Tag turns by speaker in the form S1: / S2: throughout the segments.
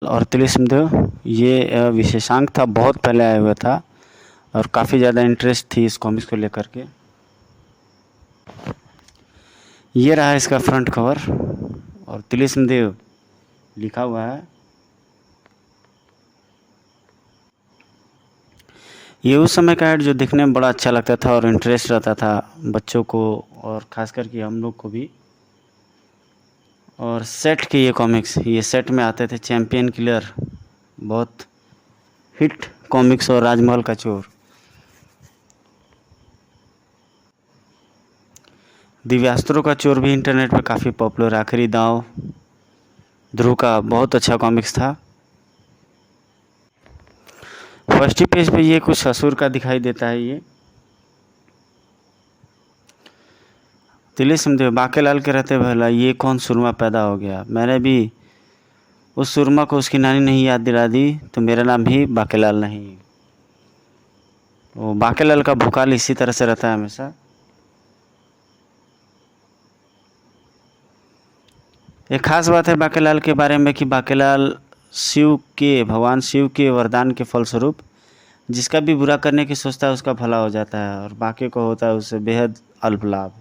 S1: और तिलिस्मदेव ये विशेषांक था, बहुत पहले आया हुआ था और काफ़ी ज़्यादा इंटरेस्ट थी इस कॉमिक्स को लेकर के। ये रहा इसका फ्रंट कवर और तिलिस्मदेव लिखा हुआ है। ये उस समय का है जो दिखने में बड़ा अच्छा लगता था और इंटरेस्ट रहता था बच्चों को और ख़ास करके हम लोग को भी। और सेट के ये कॉमिक्स ये सेट में आते थे। चैंपियन किलर बहुत हिट कॉमिक्स और राजमहल का चोर। दिव्यास्त्रों का चोर भी इंटरनेट पे काफ़ी पॉपुलर। आखिरी दांव ध्रुव का बहुत अच्छा कॉमिक्स था। फर्स्ट ही पेज पे ये कुछ ससुर का दिखाई देता है। ये तिलिस्मदेव बाकेलाल के रहते भला ये कौन सुरमा पैदा हो गया। मैंने भी उस सुरमा को उसकी नानी नहीं याद दिला दी तो मेरा नाम भी बाकेलाल नहीं। वो बाकेलाल का भूकाल इसी तरह से रहता है हमेशा। एक खास बात है बाकेलाल के बारे में कि बाकेलाल भगवान शिव के वरदान के फलस्वरूप जिसका भी बुरा करने की सोचता है उसका भला हो जाता है और बाकी को होता है उससे बेहद अल्प लाभ।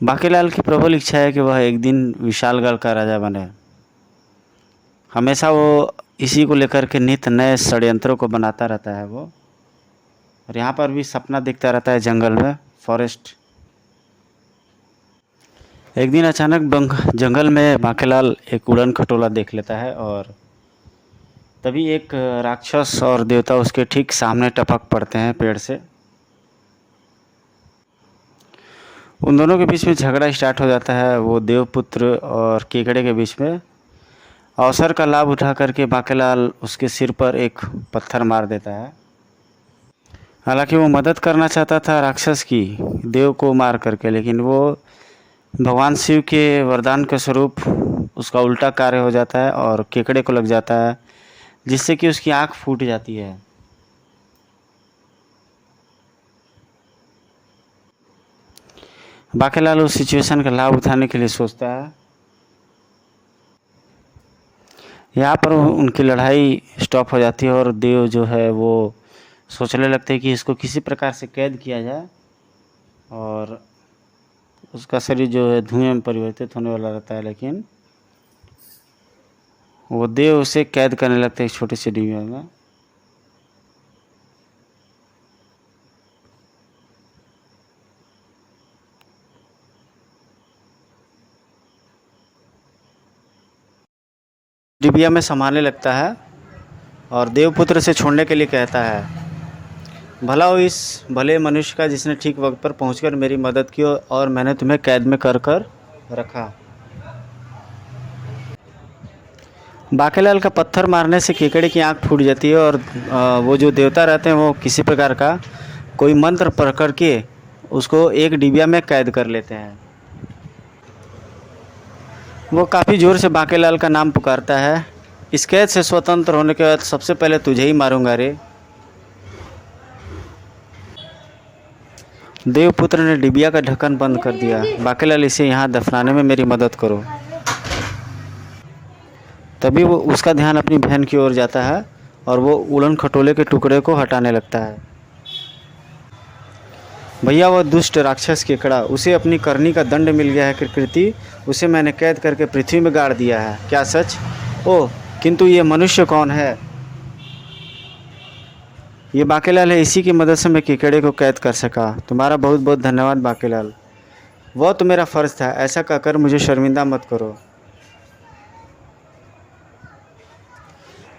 S1: बाकेलाल की प्रबल इच्छा है कि वह एक दिन विशालगढ़ का राजा बने। हमेशा वो इसी को लेकर के नित्य नए षड्यंत्रों को बनाता रहता है वो। और यहाँ पर भी सपना दिखता रहता है जंगल में, फॉरेस्ट। एक दिन अचानक जंगल में बाकेलाल एक उड़न खटोला देख लेता है और तभी एक राक्षस और देवता उसके ठीक सामने टपक पड़ते हैं पेड़ से। उन दोनों के बीच में झगड़ा स्टार्ट हो जाता है। वो देवपुत्र और केकड़े के बीच में। अवसर का लाभ उठा करके बाकेलाल उसके सिर पर एक पत्थर मार देता है। हालांकि वो मदद करना चाहता था राक्षस की, देव को मार करके, लेकिन वो भगवान शिव के वरदान के स्वरूप उसका उल्टा कार्य हो जाता है और केकड़े को लग जाता है जिससे कि उसकी आँख फूट जाती है। बाकेलाल उस सिचुएशन का लाभ उठाने के लिए सोचता है। यहाँ पर उनकी लड़ाई स्टॉप हो जाती है और देव जो है वो सोचने लगते हैं कि इसको किसी प्रकार से कैद किया जाए और उसका शरीर जो है धुएं में परिवर्तित होने वाला रहता है, लेकिन वो देव उसे कैद करने लगते हैं एक छोटी सी डिब्बे में। डिबिया में संभालने लगता है और देवपुत्र से छोड़ने के लिए कहता है। भला हो इस भले मनुष्य का जिसने ठीक वक्त पर पहुंचकर मेरी मदद की और मैंने तुम्हें कैद में कर रखा। बाकेलाल का पत्थर मारने से केकड़े की आंख फूट जाती है और वो जो देवता रहते हैं वो किसी प्रकार का कोई मंत्र पढ़ कर के उसको एक डिबिया में कैद कर लेते हैं। वो काफ़ी ज़ोर से बाकेलाल का नाम पुकारता है। इस कैद से स्वतंत्र होने के बाद सबसे पहले तुझे ही मारूंगा रे। देवपुत्र ने डिबिया का ढक्कन बंद कर दिया। बाकेलाल इसे यहाँ दफनाने में मेरी मदद करो। तभी वो उसका ध्यान अपनी बहन की ओर जाता है और वो उड़न खटोले के टुकड़े को हटाने लगता है। भैया वो दुष्ट राक्षस केकड़ा, उसे अपनी करनी का दंड मिल गया है। कृति उसे मैंने कैद करके पृथ्वी में गाड़ दिया है। क्या सच? ओह, किंतु ये मनुष्य कौन है? ये बाकेलाल है, इसी की मदद से मैं केकड़े को कैद कर सका। तुम्हारा बहुत बहुत धन्यवाद बाकेलाल। वह तो मेरा फ़र्ज़ था, ऐसा कहकर मुझे शर्मिंदा मत करो।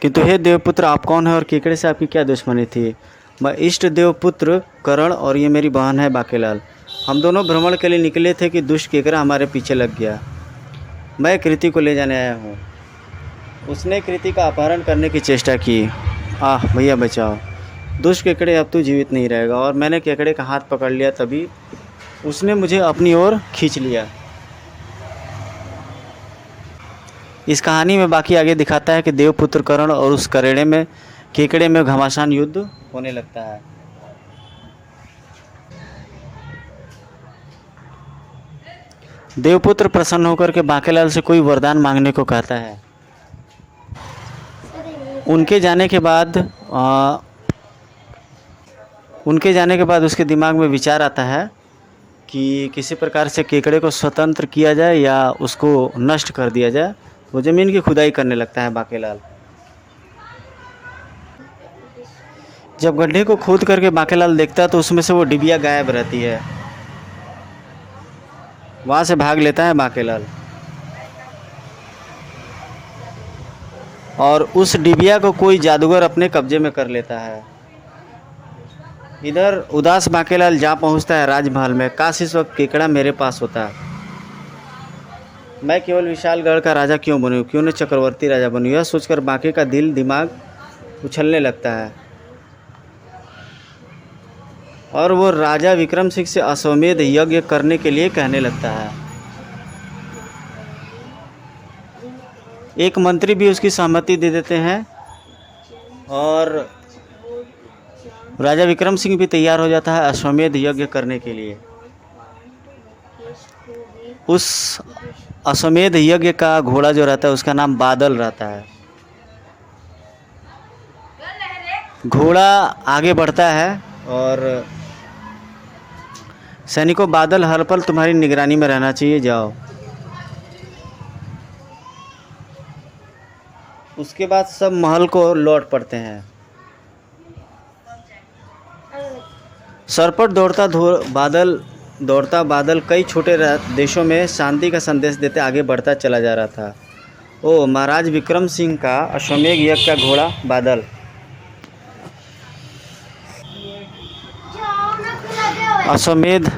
S1: किंतु हे देवपुत्र, आप कौन है और केकड़े से आपकी क्या दुश्मनी थी? मैं इष्ट देवपुत्र करण और ये मेरी बहन है बाकेलाल। हम दोनों भ्रमण के लिए निकले थे कि दुष्ट केकड़ा हमारे पीछे लग गया। मैं कृति को ले जाने आया हूँ। उसने कृति का अपहरण करने की चेष्टा की। आह भैया बचाओ। दुष्ट केकड़े अब तो जीवित नहीं रहेगा। और मैंने केकड़े का हाथ पकड़ लिया, तभी उसने मुझे अपनी ओर खींच लिया। इस कहानी में बाकी आगे दिखाता है कि देवपुत्र करण और उस केकड़े में घमासान युद्ध होने लगता है। देवपुत्र प्रसन्न होकर के बांकेलाल से कोई वरदान मांगने को कहता है। उनके जाने के बाद उसके दिमाग में विचार आता है कि किसी प्रकार से केकड़े को स्वतंत्र किया जाए या उसको नष्ट कर दिया जाए। वो ज़मीन की खुदाई करने लगता है बांकेलाल। जब गड्ढे को खोद करके बांकेलाल देखता है तो उसमें से वो डिबिया गायब रहती है। वहाँ से भाग लेता है बांकेलाल और उस डिबिया को कोई जादूगर अपने कब्जे में कर लेता है। इधर उदास बांकेलाल जा पहुंचता है राजमहल में। काश इस वक्त केकड़ा मेरे पास होता। मैं केवल विशालगढ़ का राजा क्यों बनूं, क्यों न चक्रवर्ती राजा बनूं। यह सोचकर बांके का दिल दिमाग उछलने लगता है और वो राजा विक्रम सिंह से अश्वमेध यज्ञ करने के लिए कहने लगता है। एक मंत्री भी उसकी सहमति दे देते हैं और राजा विक्रम सिंह भी तैयार हो जाता है अश्वमेध यज्ञ करने के लिए। उस अश्वमेध यज्ञ का घोड़ा जो रहता है उसका नाम बादल रहता है। घोड़ा आगे बढ़ता है और सैनिकों, बादल हर पल तुम्हारी निगरानी में रहना चाहिए, जाओ। उसके बाद सब महल को लौट पड़ते हैं। सरपट दौड़ता बादल कई छोटे देशों में शांति का संदेश देते आगे बढ़ता चला जा रहा था। ओ महाराज विक्रम सिंह का अश्वमेध यज्ञ का घोड़ा बादल। अश्वमेध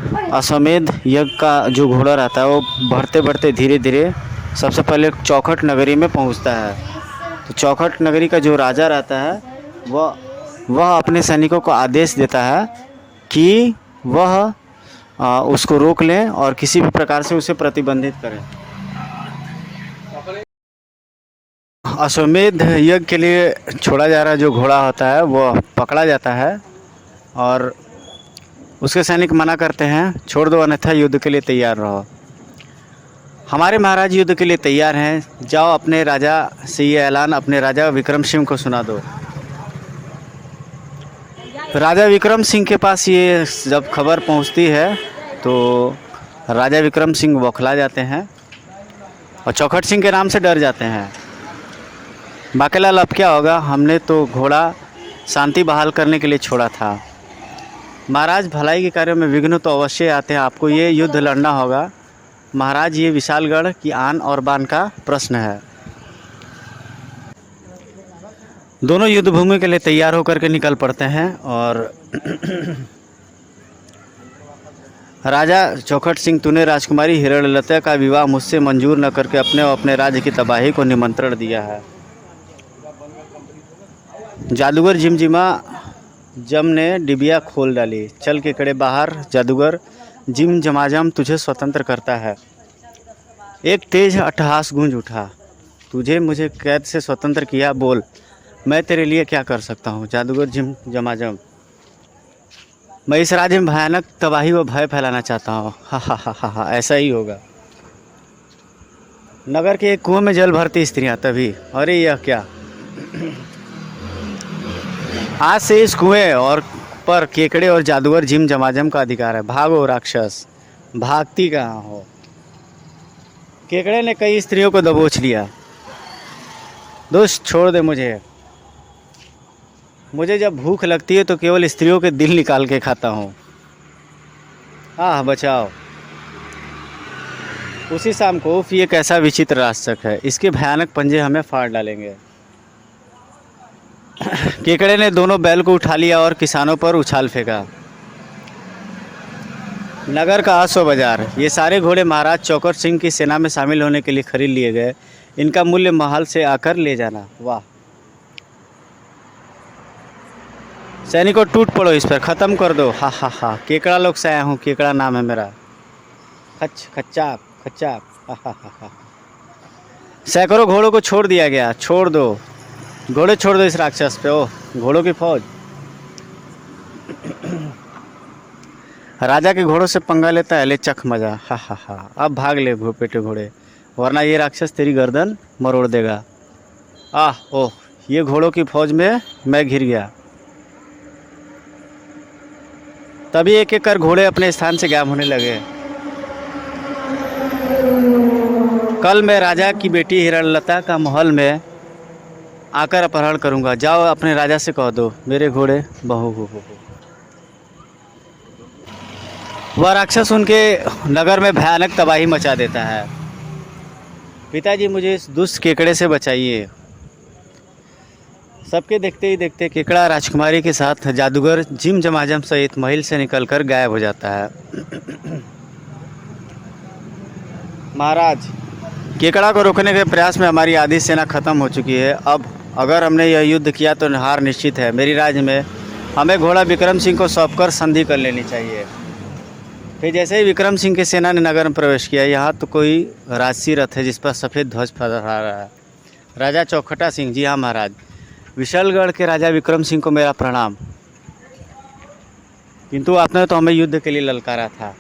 S1: यज्ञ का जो घोड़ा रहता है वो बढ़ते बढ़ते धीरे धीरे सबसे पहले चौखट नगरी में पहुंचता है। तो चौखट नगरी का जो राजा रहता है वह अपने सैनिकों को आदेश देता है कि वह उसको रोक लें और किसी भी प्रकार से उसे प्रतिबंधित करें। अश्वमेध यज्ञ के लिए छोड़ा जा रहा जो घोड़ा होता है वह पकड़ा जाता है और उसके सैनिक मना करते हैं, छोड़ दो अन्यथा युद्ध के लिए तैयार रहो। हमारे महाराज युद्ध के लिए तैयार हैं, जाओ अपने राजा से ये ऐलान अपने राजा विक्रम सिंह को सुना दो। राजा विक्रम सिंह के पास ये जब खबर पहुंचती है तो राजा विक्रम सिंह बौखला जाते हैं और चौखट सिंह के नाम से डर जाते हैं। बांकेलाल अब क्या होगा, हमने तो घोड़ा शांति बहाल करने के लिए छोड़ा था। महाराज भलाई के कार्यों में विघ्न तो अवश्य आते हैं, आपको ये युद्ध लड़ना होगा। महाराज ये विशालगढ़ की आन और बान का प्रश्न है। दोनों युद्ध भूमि के लिए तैयार होकर के निकल पड़ते हैं और राजा चौखट सिंह, तूने राजकुमारी हिरणलता का विवाह मुझसे मंजूर न करके अपने और अपने राज्य की तबाही को निमंत्रण दिया है। जादूगर जिमजिमा जम ने डिबिया खोल डाली, चल के कड़े बाहर, जादूगर जिम जमाजम तुझे स्वतंत्र करता है। एक तेज अट्टहास गूंज उठा, तुझे मुझे कैद से स्वतंत्र किया, बोल मैं तेरे लिए क्या कर सकता हूँ। जादूगर जिम जमाजम, मैं इस राज्य में भयानक तबाही व भय फैलाना चाहता हूँ। हा हा हा हा हा, ऐसा ही होगा। नगर के एक कुएं में जल भरती स्त्रियाँ, तभी अरे यह क्या, आज से इस कुएं और पर केकड़े और जादूगर जिम जमाजम का अधिकार है। भागो राक्षस, भागती कहाँ हो। केकड़े ने कई स्त्रियों को दबोच लिया। दोस्त छोड़ दे मुझे जब भूख लगती है तो केवल स्त्रियों के दिल निकाल के खाता हूँ। आह बचाओ। उसी शाम को उफ, ये कैसा विचित्र राक्षस है, इसके भयानक पंजे हमें फाड़ डालेंगे। केकड़े ने दोनों बैल को उठा लिया और किसानों पर उछाल फेंका। नगर का अश्व बाजार, ये सारे घोड़े महाराज चौखट सिंह की सेना में शामिल होने के लिए खरीद लिए गए। इनका मूल्य महल से आकर ले जाना। वाह, सैनिकों टूट पड़ो, इस पर ख़त्म कर दो। हा हा हा, केकड़ा लोग से आया हूँ, केकड़ा नाम है मेरा। खच्चाक खच्चाक, हा हा हा हा। सैकड़ों घोड़ों को छोड़ दिया गया। छोड़ दो घोड़े, छोड़ दो इस राक्षस पे। ओह, घोड़ों की फौज। राजा के घोड़ों से पंगा लेता है, ले चख मजा, हा हा हा। अब भाग ले पेटे घोड़े, वरना ये राक्षस तेरी गर्दन मरोड़ देगा। आह ओह, ये घोड़ों की फौज में मैं घिर गया। तभी एक एक कर घोड़े अपने स्थान से गायब होने लगे। कल मैं राजा की बेटी हिरणलता का महल में आकर अपहरण करूंगा। जाओ अपने राजा से कह दो मेरे घोड़े बहू हो। वह राक्षस उनके नगर में भयानक तबाही मचा देता है। पिताजी मुझे इस दुष्ट केकड़े से बचाइए। सबके देखते ही देखते केकड़ा राजकुमारी के साथ जादूगर जिम जमाजम सहित महल से निकलकर गायब हो जाता है। महाराज, केकड़ा को रोकने के प्रयास में हमारी आधी सेना खत्म हो चुकी है। अब अगर हमने यह युद्ध किया तो हार निश्चित है। मेरी राज्य में हमें घोड़ा विक्रम सिंह को सौंपकर संधि कर लेनी चाहिए। फिर जैसे ही विक्रम सिंह की सेना ने नगर में प्रवेश किया, यहाँ तो कोई राजसी रथ है जिस पर सफ़ेद ध्वज फहरा रहा है। राजा चौखटा सिंह, जी हाँ महाराज। विशालगढ़ के राजा विक्रम सिंह को मेरा प्रणाम। किंतु आपने तो हमें युद्ध के लिए ललकारा था,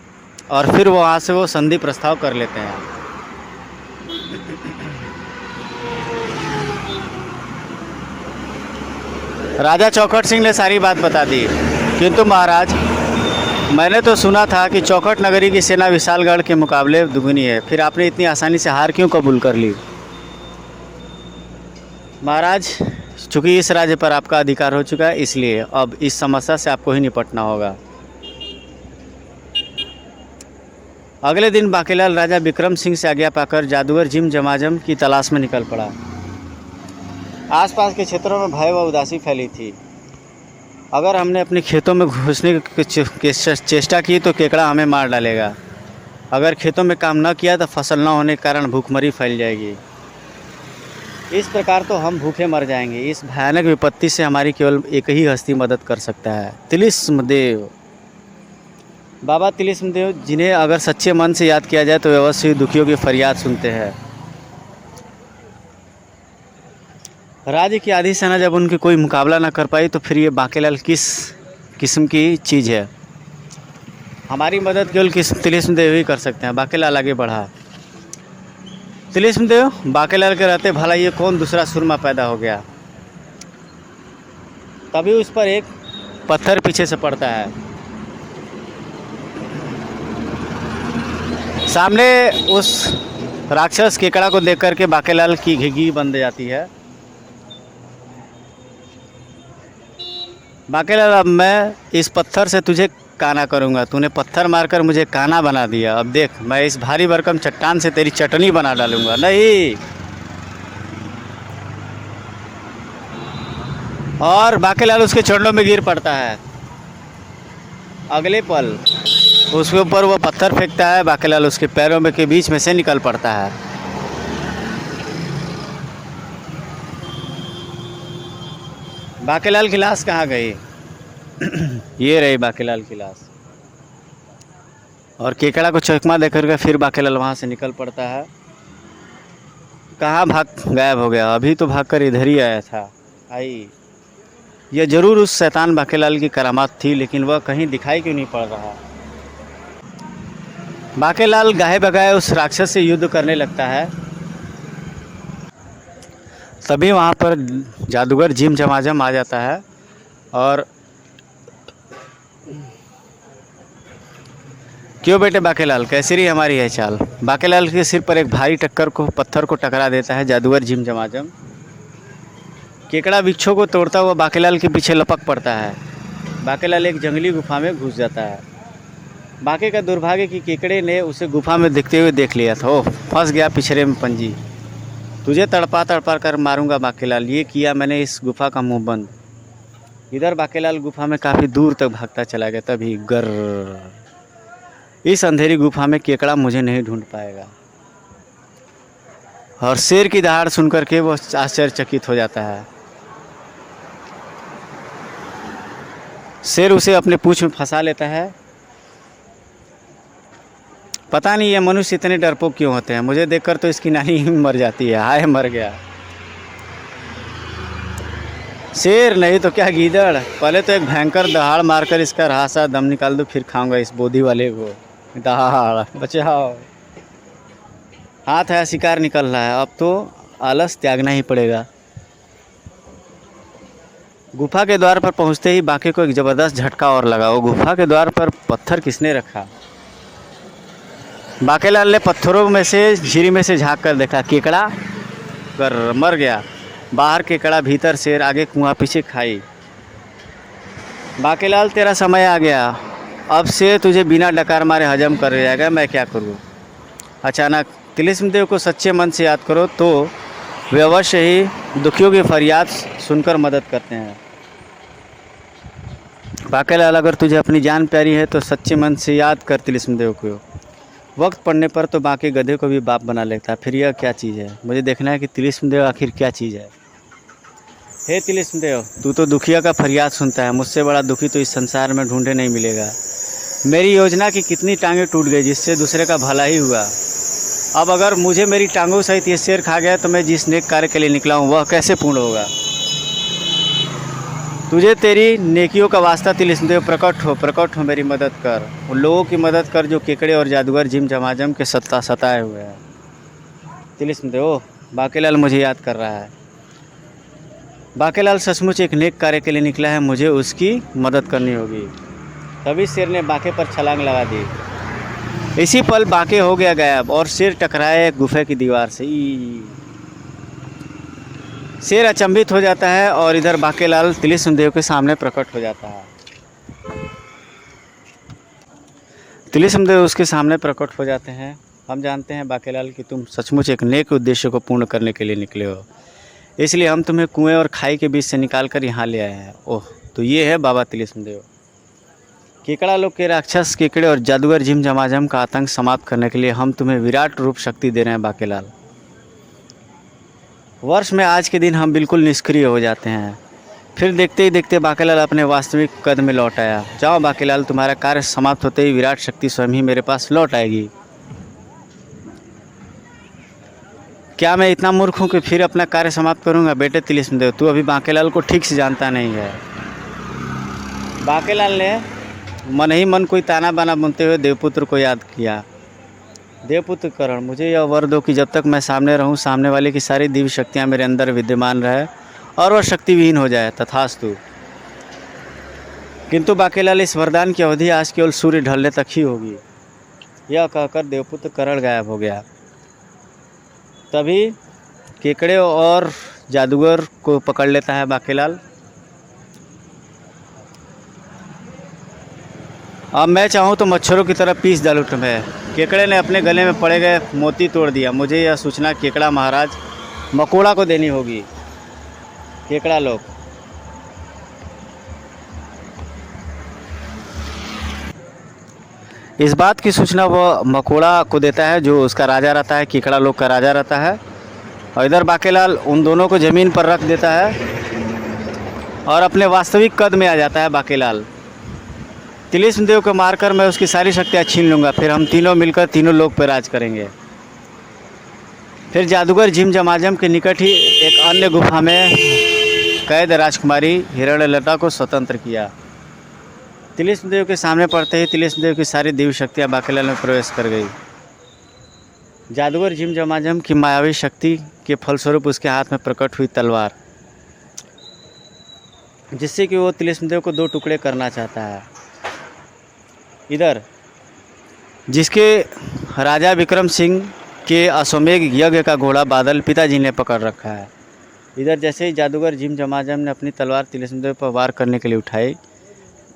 S1: और फिर वहाँ से वो संधि प्रस्ताव कर लेते हैं। राजा चौखट सिंह ने सारी बात बता दी। किंतु महाराज, मैंने तो सुना था कि चौखट नगरी की सेना विशालगढ़ के मुकाबले दुगनी है। फिर आपने इतनी आसानी से हार क्यों कबूल कर ली? महाराज, चूँकि इस राज्य पर आपका अधिकार हो चुका है, इसलिए अब इस समस्या से आपको ही निपटना होगा। अगले दिन बांकेलाल राजा विक्रम सिंह से आज्ञा पाकर जादूगर जिम जमाजम की तलाश में निकल पड़ा। आसपास के क्षेत्रों में भय व उदासी फैली थी। अगर हमने अपने खेतों में घुसने की चेष्टा की तो केकड़ा हमें मार डालेगा। अगर खेतों में काम न किया तो फसल न होने के कारण भूखमरी फैल जाएगी। इस प्रकार तो हम भूखे मर जाएंगे। इस भयानक विपत्ति से हमारी केवल एक ही हस्ती मदद कर सकता है, तिलिस्मदेव। बाबा तिलिस्मदेव, जिन्हें अगर सच्चे मन से याद किया जाए तो वे अवश्य दुखियों की फरियाद सुनते हैं। राज्य की आधी सेना जब उनकी कोई मुकाबला ना कर पाई तो फिर ये बांकेलाल किस किस्म की चीज़ है? हमारी मदद केवल तिलिस्मदेव ही कर सकते हैं। बांकेलाल आगे बढ़ा। तिलिस्मदेव, बांकेलाल के रहते भला ये कौन दूसरा सुरमा पैदा हो गया? तभी उस पर एक पत्थर पीछे से पड़ता है। सामने उस राक्षस केकड़ा को देख करके बांकेलाल की घिघी बंद जाती है। बांकेलाल, अब मैं इस पत्थर से तुझे काना करूँगा। तूने पत्थर मारकर मुझे काना बना दिया। अब देख, मैं इस भारी भरकम चट्टान से तेरी चटनी बना डालूँगा। नहीं। और बांकेलाल उसके चरणों में गिर पड़ता है। अगले पल उसके ऊपर वो पत्थर फेंकता है। बांकेलाल उसके पैरों में के बीच में से निकल पड़ता है। बांकेलाल की लाश कहाँ गई? ये रही बांकेलाल की लाश। और केकड़ा को चकमा देकर के फिर बांकेलाल वहाँ से निकल पड़ता है। कहाँ गायब हो गया? अभी तो भागकर इधर ही आया था। आई, यह जरूर उस शैतान बांकेलाल की करामात थी, लेकिन वह कहीं दिखाई क्यों नहीं पड़ रहा? बांकेलाल गाहे बगाए उस राक्षस से युद्ध करने लगता है। तभी वहाँ पर जादूगर जिम जमाजम आ जाता है और क्यों बेटे बांकेलाल, कैसी रही हमारी यह चाल? बांकेलाल के सिर पर एक भारी पत्थर को टकरा देता है जादूगर जिम जमाजम। केकड़ा वृक्षों को तोड़ता हुआ बांकेलाल के पीछे लपक पड़ता है। बांकेलाल एक जंगली गुफा में घुस जाता है। बांके का दुर्भाग्य कि केकड़े ने उसे गुफा में दिखते हुए देख लिया था। ओह, फंस गया पिछड़े में पंजी। तुझे तड़पा तड़पा कर मारूंगा बांकेलाल। ये किया मैंने इस गुफा का मुंह बंद। इधर बांकेलाल गुफा में काफ़ी दूर तक भागता चला गया। तभी गर, इस अंधेरी गुफा में केकड़ा मुझे नहीं ढूंढ पाएगा। और शेर की दहाड़ सुनकर के वो आश्चर्यचकित हो जाता है। शेर उसे अपने पूंछ में फंसा लेता है। पता नहीं ये मनुष्य इतने डरपोक क्यों होते हैं। मुझे देखकर तो इसकी नानी ही मर जाती है। हाय, मर गया। शेर नहीं तो क्या गीदड़। पहले तो एक भयंकर दहाड़ मारकर इसका रहासा दम निकाल दो, फिर खाऊंगा इस बोधी वाले को। दहाड़ बचाओ। हाथ है, शिकार निकल रहा है, अब तो आलस त्यागना ही पड़ेगा। गुफा के द्वार पर पहुंचते ही बाके को एक जबरदस्त झटका और लगा। वो गुफा के द्वार पर पत्थर किसने रखा? बाकेलाल ने पत्थरों में से झिरी में से झांक कर देखा, केकड़ा कर मर गया। बाहर केकड़ा, भीतर शेर, आगे कुआं, पीछे खाई। बाकेलाल तेरा समय आ गया, अब से तुझे बिना डकार मारे हजम कर जाएगा, मैं क्या करूं? अचानक तिलिस्म देव को सच्चे मन से याद करो तो वे अवश्य ही दुखियों की फरियाद सुनकर मदद करते हैं। बाकेलाल, अगर तुझे अपनी जान प्यारी है तो सच्चे मन से याद कर तिलिस्म देव को। वक्त पड़ने पर तो बाकी गधे को भी बाप बना लेता। फिर यह क्या चीज़ है? मुझे देखना है कि तिलिस्म देव आखिर क्या चीज़ है। हे तिलिस्म देव, तू तो दुखिया का फरियाद सुनता है, मुझसे बड़ा दुखी तो इस संसार में ढूंढे नहीं मिलेगा। मेरी योजना की कितनी टांगें टूट गई जिससे दूसरे का भला ही हुआ। अब अगर मुझे मेरी टांगों सहित ये शेर खा गया तो मैं जिस नेक कार्य के लिए निकला हूँ वह कैसे पूर्ण होगा? तुझे तेरी नेकियों का वास्ता तिलिस्म देव, प्रकट हो, मेरी मदद कर। उन लोगों की मदद कर जो केकड़े और जादूगर जिम जमाजम के सताए हुए हैं। तिलिस्म देव, बाकेलाल मुझे याद कर रहा है। बाकेलाल सचमुच एक नेक कार्य के लिए निकला है, मुझे उसकी मदद करनी होगी। तभी शेर ने बाके पर छलांग लगा दी। इसी पल बाके हो गया गायब और शेर टकराया एक गुफे की दीवार से। शेर अचंभित हो जाता है और इधर बाकेलाल तिलिस्म देव के सामने प्रकट हो जाता है। तिलिस्म देव उसके सामने प्रकट हो जाते हैं। हम जानते हैं बाकेलाल कि तुम सचमुच एक नेक उद्देश्य को पूर्ण करने के लिए निकले हो, इसलिए हम तुम्हें कुएं और खाई के बीच से निकाल कर यहाँ ले आए हैं। ओह, तो ये है बाबा तिलिस्म देव। केकड़ा लोग के राक्षस, केकड़े और जादूगर जिम जमाजम का आतंक समाप्त करने के लिए हम तुम्हें विराट रूप शक्ति दे रहे हैं बाकेलाल। वर्ष में आज के दिन हम बिल्कुल निष्क्रिय हो जाते हैं। फिर देखते ही देखते बाकेलाल अपने वास्तविक कद में लौट आया। जाओ बाकेलाल, तुम्हारा कार्य समाप्त होते ही विराट शक्ति स्वयं ही मेरे पास लौट आएगी। क्या मैं इतना मूर्ख हूँ कि फिर अपना कार्य समाप्त करूँगा? बेटे तिलिस्म देव, तू अभी बाकेलाल को ठीक से जानता नहीं है। बाकेलाल ने मन ही मन कोई ताना बाना बुनते हुए देवपुत्र को याद किया। देवपुत्र करण, मुझे यह वर दो कि जब तक मैं सामने रहूं, सामने वाले की सारी दिव्य शक्तियां मेरे अंदर विद्यमान रहे और वह शक्तिविहीन हो जाए। तथास्तु। किंतु बाकेलाल, इस वरदान की अवधि आज केवल सूर्य ढलने तक ही होगी। यह कहकर देवपुत्र करण गायब हो गया। तभी केकड़े और जादूगर को पकड़ लेता है बाकेलाल। अब मैं चाहूँ तो मच्छरों की तरह पीस डालूं तुम्हें। केकड़े ने अपने गले में पड़े गए मोती तोड़ दिया। मुझे यह सूचना केकड़ा महाराज मकोड़ा को देनी होगी। केकड़ा लोग, इस बात की सूचना वह मकोड़ा को देता है जो उसका राजा रहता है, केकड़ा लोग का राजा रहता है। और इधर बाकेलाल उन दोनों को ज़मीन पर रख देता है और अपने वास्तविक कद में आ जाता है बाकेलाल। तिलिस्म देव को मारकर मैं उसकी सारी शक्तियाँ छीन लूँगा, फिर हम तीनों मिलकर तीनों लोग पर राज करेंगे। फिर जादूगर जिम जमाजम के निकट ही एक अन्य गुफा में कैद राजकुमारी हिरण्यलता को स्वतंत्र किया। तिलिस्म देव के सामने पड़ते ही तिलिस्म देव की सारी दिव्य शक्तियाँ बाकेलाल में प्रवेश कर गई। जादूगर जिम जमाजम की मायावी शक्ति के फलस्वरूप उसके हाथ में प्रकट हुई तलवार, जिससे कि वो तिलिस्म देव को दो टुकड़े करना चाहता है। इधर जिसके राजा विक्रम सिंह के अश्वमेघ यज्ञ का घोड़ा बादल पिताजी ने पकड़ रखा है। इधर जैसे ही जादूगर जिम जमाजम ने अपनी तलवार तिलिस्म देव पर वार करने के लिए उठाई,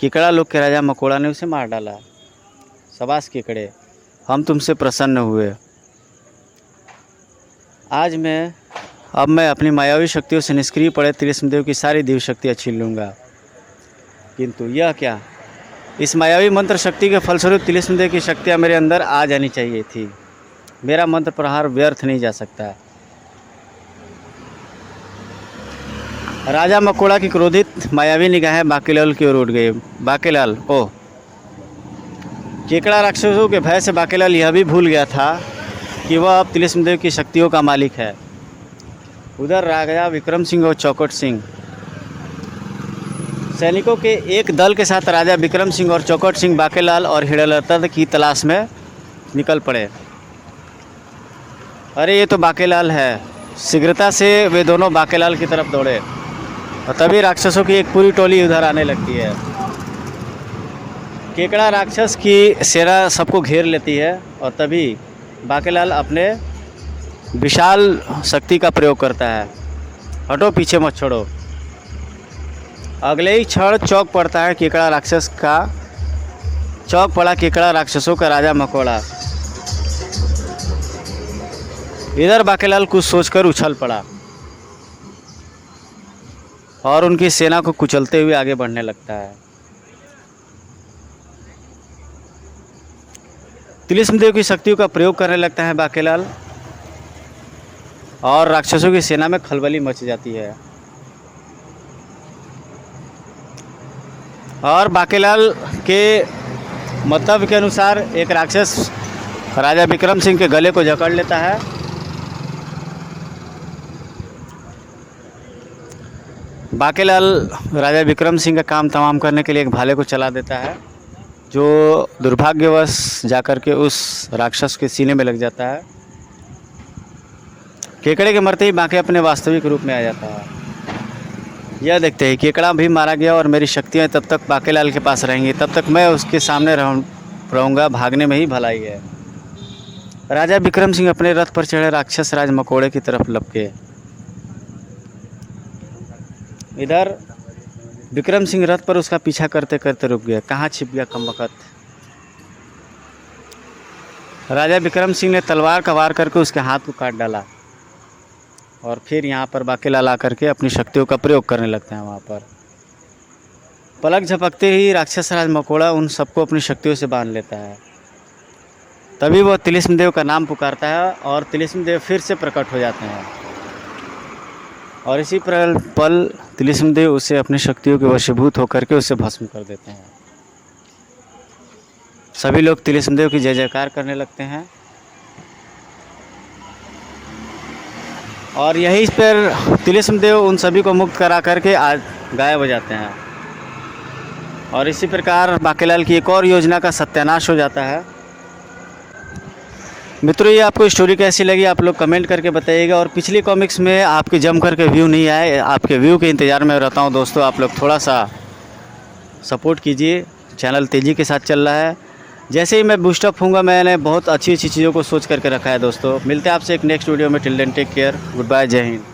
S1: केकड़ा लोग के राजा मकोड़ा ने उसे मार डाला। शाबाश केकड़े, हम तुमसे प्रसन्न हुए। अब मैं अपनी मायावी शक्तियों से निष्क्रिय पड़े तिलिस्म देव की सारी दिव्य शक्तियाँ छीन लूँगा। किंतु यह क्या? इस मायावी मंत्र शक्ति के फलस्वरूप तिलिस्म देव की शक्तियाँ मेरे अंदर आ जानी चाहिए थी। मेरा मंत्र प्रहार व्यर्थ नहीं जा सकता। राजा मकोड़ा की क्रोधित मायावी निगाहें बाकेलाल की ओर उठ गई। बाकेलाल, ओह! केकड़ा राक्षसों के भय से बाकेलाल यह भी भूल गया था कि वह अब तिलिस्म देव की शक्तियों का मालिक है। उधर राजा विक्रम सिंह और चौकट सिंह सैनिकों के एक दल के साथ राजा विक्रम सिंह और चौकट सिंह बाकेलाल और हिडलता की तलाश में निकल पड़े। अरे ये तो बाकेलाल है। शीघ्रता से वे दोनों बाकेलाल की तरफ दौड़े और तभी राक्षसों की एक पूरी टोली उधर आने लगती है। केकड़ा राक्षस की सेना सबको घेर लेती है और तभी बाकेलाल अपने विशाल शक्ति का प्रयोग करता है। हटो, पीछे मत छोड़ो। अगले ही क्षण चौक पड़ता है केकड़ा राक्षस का। चौक पड़ा केकड़ा राक्षसों का राजा मकोड़ा। इधर बाकेलाल कुछ सोचकर उछल पड़ा और उनकी सेना को कुचलते हुए आगे बढ़ने लगता है। तिलिस्मदेव की शक्तियों का प्रयोग करने लगता है बाकेलाल और राक्षसों की सेना में खलबली मच जाती है। और बाकेलाल के मतलब के अनुसार एक राक्षस राजा विक्रम सिंह के गले को जकड़ लेता है। बाकेलाल राजा विक्रम सिंह का काम तमाम करने के लिए एक भाले को चला देता है, जो दुर्भाग्यवश जाकर के उस राक्षस के सीने में लग जाता है। केकड़े के मरते ही बाके अपने वास्तविक रूप में आ जाता है। यह देखते ही केकड़ा भी मारा गया और मेरी शक्तियाँ तब तक बाकेलाल के पास रहेंगी, तब तक मैं उसके सामने रहूँगा, भागने में ही भलाई है। राजा विक्रम सिंह अपने रथ पर चढ़े राक्षस राज मकोड़े की तरफ लपके। इधर विक्रम सिंह रथ पर उसका पीछा करते करते रुक गया। कहाँ छिप गया कमबख्त। राजा विक्रम सिंह ने तलवार का वार करके उसके हाथ को काट डाला और फिर यहाँ पर बाकेलाल आकर के अपनी शक्तियों का प्रयोग करने लगते हैं। वहाँ पर पलक झपकते ही राक्षस राज मकोड़ा उन सबको अपनी शक्तियों से बांध लेता है। तभी वह तिलिस्मदेव का नाम पुकारता है और तिलिस्मदेव फिर से प्रकट हो जाते हैं और इसी पल तिलिस्मदेव उसे अपनी शक्तियों के वशीभूत होकर के उसे भस्म कर देते हैं। सभी लोग तिलिस्मदेव की जय जयकार करने लगते हैं और यहीं पर तिलिस्मदेव उन सभी को मुक्त करा करके आज गायब हो जाते हैं और इसी प्रकार बाकेलाल की एक और योजना का सत्यानाश हो जाता है। मित्रों, ये आपको स्टोरी कैसी लगी आप लोग कमेंट करके बताइएगा। और पिछली कॉमिक्स में आपके जम करके व्यू नहीं आए, आपके व्यू के इंतज़ार में रहता हूँ दोस्तों। आप लोग थोड़ा सा सपोर्ट कीजिए, चैनल तेज़ी के साथ चल रहा है। जैसे ही मैं बूस्टअप होऊंगा, मैंने बहुत अच्छी अच्छी चीज़ों को सोच करके रखा है दोस्तों। मिलते हैं आपसे एक नेक्स्ट वीडियो में। Till then take care, good bye, जय हिंद।